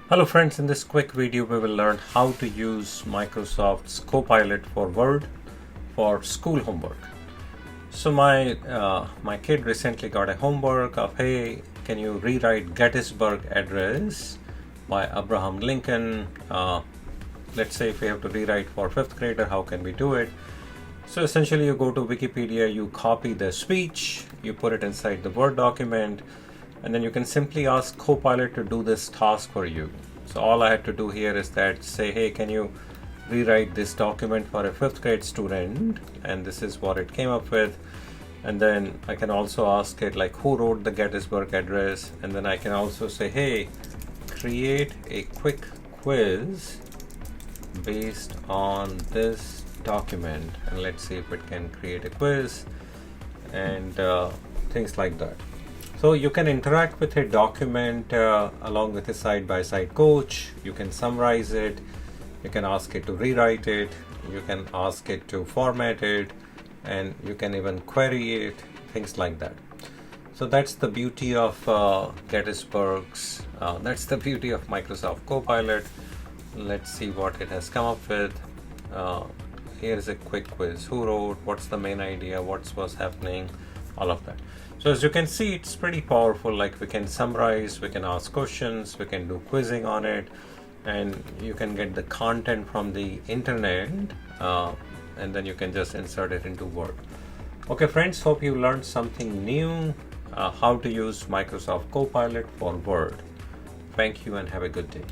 Hello friends, in this quick video we will learn how to use Microsoft's Copilot for Word for school homework. So my kid recently got a homework of, hey, can you rewrite Gettysburg Address by Abraham Lincoln? Let's say if we have to rewrite for 5th grader, how can we do it? So essentially you go to Wikipedia, you copy the speech, you put it inside the Word document, and then you can simply ask Copilot to do this task for you. So all I had to do here is that say, hey, can you rewrite this document for a 5th grade student? And this is what it came up with. And then I can also ask it like, who wrote the Gettysburg Address? And then I can also say, hey, create a quick quiz based on this document. And let's see if it can create a quiz and things like that. So you can interact with a document along with a side-by-side coach. You can summarize it. You can ask it to rewrite it. You can ask it to format it, and you can even query it, things like that. So that's the beauty of Gettysburg's. That's the beauty of Microsoft Copilot. Let's see what it has come up with. Here's a quick quiz. Who wrote? What's the main idea? What was happening? All of that. So as you can see, it's pretty powerful. Like we can summarize, we can ask questions, we can do quizzing on it, and you can get the content from the internet, and then you can just insert it into Word. Okay friends, hope you learned something new, how to use Microsoft Copilot for Word. Thank you and have a good day.